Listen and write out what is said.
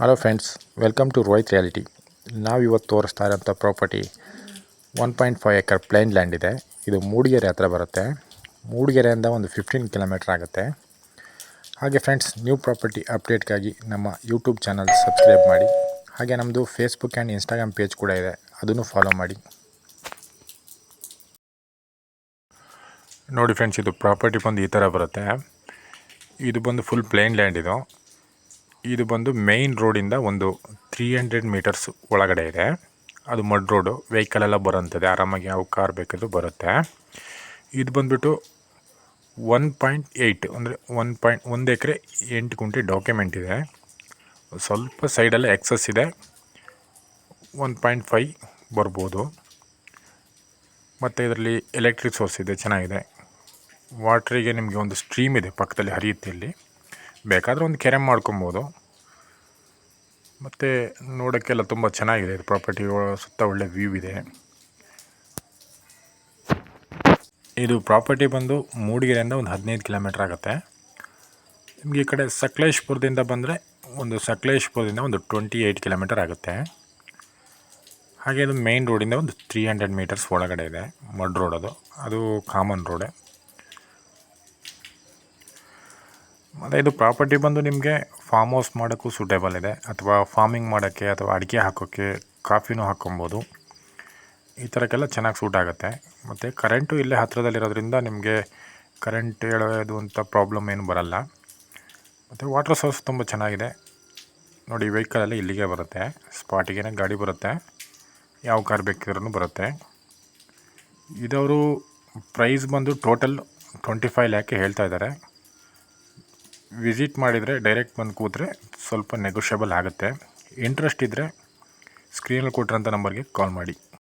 Hello friends, welcome to Rohit reality. ನಾವು ಇವತ್ತು ತೋರಿಸ್ತಾ ಇರೋಂಥ ಪ್ರಾಪರ್ಟಿ 1.5 ಎಕರ್ ಪ್ಲೇನ್ ಲ್ಯಾಂಡ್ ಇದೆ. ಇದು ಮೂಡಿಗೆರೆ ಹತ್ರ ಬರುತ್ತೆ. ಮೂಡಿಗೆರೆಯಿಂದ ಒಂದು 15 ಕಿಲೋಮೀಟ್ರ್ ಆಗುತ್ತೆ. ಹಾಗೆ ಫ್ರೆಂಡ್ಸ್, ನ್ಯೂ ಪ್ರಾಪರ್ಟಿ ಅಪ್ಡೇಟ್ಗಾಗಿ ನಮ್ಮ ಯೂಟ್ಯೂಬ್ ಚಾನಲ್ ಸಬ್ಸ್ಕ್ರೈಬ್ ಮಾಡಿ. ಹಾಗೆ ನಮ್ಮದು ಫೇಸ್ಬುಕ್ ಆ್ಯಂಡ್ ಇನ್ಸ್ಟಾಗ್ರಾಮ್ ಪೇಜ್ ಕೂಡ ಇದೆ, ಅದನ್ನು ಫಾಲೋ ಮಾಡಿ. ನೋಡಿ ಫ್ರೆಂಡ್ಸ್, ಇದು ಪ್ರಾಪರ್ಟಿ ಬಂದು ಈ ಥರ ಬರುತ್ತೆ. ಇದು ಬಂದು ಫುಲ್ ಪ್ಲೇನ್ ಲ್ಯಾಂಡ್. ಇದು ಬಂದು ಮೇಯ್ನ್ ರೋಡಿಂದ ಒಂದು 300 ಮೀಟರ್ಸ್ ಒಳಗಡೆ ಇದೆ. ಅದು ಮಡ್ ರೋಡು, ವೆಹಿಕಲೆಲ್ಲ ಬರೋಂಥದ್ದು, ಆರಾಮಾಗಿ ಯಾವ ಕಾರ್ ಬೇಕಾದರೂ ಬರುತ್ತೆ. ಇದು ಬಂದುಬಿಟ್ಟು 1.8 ಅಂದರೆ 1 ಎಕರೆ 8 ಗುಂಟೆ ಡಾಕ್ಯುಮೆಂಟ್ ಇದೆ. ಸ್ವಲ್ಪ ಸೈಡೆಲ್ಲ ಎಕ್ಸಸ್ ಇದೆ, 1.5 ಬರ್ಬೋದು. ಮತ್ತು ಇದರಲ್ಲಿ ಎಲೆಕ್ಟ್ರಿಕ್ ಸೋರ್ಸ್ ಇದೆ, ಚೆನ್ನಾಗಿದೆ. ವಾಟ್ರಿಗೆ ನಿಮಗೆ ಒಂದು ಸ್ಟ್ರೀಮ್ ಇದೆ ಪಕ್ಕದಲ್ಲಿ ಹರಿಯುತ್ತೆ. ಇಲ್ಲಿ ಬೇಕಾದರೆ ಒಂದು ಕೆರೆ ಮಾಡ್ಕೊಬೋದು. ಮತ್ತು ನೋಡೋಕ್ಕೆಲ್ಲ ತುಂಬ ಚೆನ್ನಾಗಿದೆ. ಇದು ಪ್ರಾಪರ್ಟಿ ಸುತ್ತ ಒಳ್ಳೆ ವ್ಯೂ ಇದೆ. ಇದು ಪ್ರಾಪರ್ಟಿ ಬಂದು ಮೂಡಿಗೆರೆಯಿಂದ ಒಂದು 15 ಕಿಲೋಮೀಟ್ರ್ ಆಗುತ್ತೆ. ನಿಮಗೆ ಈ ಕಡೆ ಸಕಲೇಶ್ಪುರದಿಂದ ಬಂದರೆ ಸಕಲೇಶ್ಪುರದಿಂದ ಒಂದು 28 ಕಿಲೋಮೀಟರ್ ಆಗುತ್ತೆ. ಹಾಗೆ ಇದು ಮೇನ್ ರೋಡಿಂದ ಒಂದು 300 ಮೀಟರ್ಸ್ ಒಳಗಡೆ ಇದೆ. ಮಡ್ ರೋಡ್, ಅದು ಕಾಮನ್ ರೋಡೆ. ಮತ್ತು ಇದು ಪ್ರಾಪರ್ಟಿ ಬಂದು ನಿಮಗೆ ಫಾರ್ಮ್ ಹೌಸ್ ಮಾಡೋಕ್ಕೂ ಸೂಟೇಬಲ್ ಇದೆ, ಅಥವಾ ಫಾರ್ಮಿಂಗ್ ಮಾಡೋಕ್ಕೆ, ಅಥವಾ ಅಡಿಕೆ ಹಾಕೋಕ್ಕೆ, ಕಾಫಿನೂ ಹಾಕ್ಕೊಬೋದು. ಈ ಥರಕ್ಕೆಲ್ಲ ಚೆನ್ನಾಗಿ ಸೂಟ್ ಆಗುತ್ತೆ. ಮತ್ತು ಕರೆಂಟು ಇಲ್ಲೇ ಹತ್ತಿರದಲ್ಲಿರೋದ್ರಿಂದ ನಿಮಗೆ ಕರೆಂಟ್ ಹೇಳೋದು ಅಂತ ಪ್ರಾಬ್ಲಮ್ ಏನು ಬರಲ್ಲ. ಮತ್ತು ವಾಟರ್ ಸೋರ್ಸ್ ತುಂಬ ಚೆನ್ನಾಗಿದೆ. ನೋಡಿ, ವೆಹಿಕಲಲ್ಲಿ ಇಲ್ಲಿಗೆ ಬರುತ್ತೆ, ಸ್ಪಾಟಿಗೆ ಗಾಡಿ ಬರುತ್ತೆ, ಯಾವ ಕಾರ್ ಬೇಕಿದ್ರೂ ಬರುತ್ತೆ. ಇದವರು ಪ್ರೈಸ್ ಬಂದು ಟೋಟಲ್ 25 ಲ್ಯಾಕ್ ಹೇಳ್ತಾ ಇದ್ದಾರೆ. ವಿಸಿಟ್ ಮಾಡಿದರೆ, ಡೈರೆಕ್ಟ್ ಬಂದು ಕೂತ್ರೆ ಸ್ವಲ್ಪ ನೆಗೋಷಿಯಬಲ್ ಆಗುತ್ತೆ. ಇಂಟ್ರೆಸ್ಟ್ ಇದ್ದರೆ ಸ್ಕ್ರೀನಲ್ಲಿ ಕೊಟ್ಟಿರೋಂಥ ನಂಬರ್ಗೆ ಕಾಲ್ ಮಾಡಿ.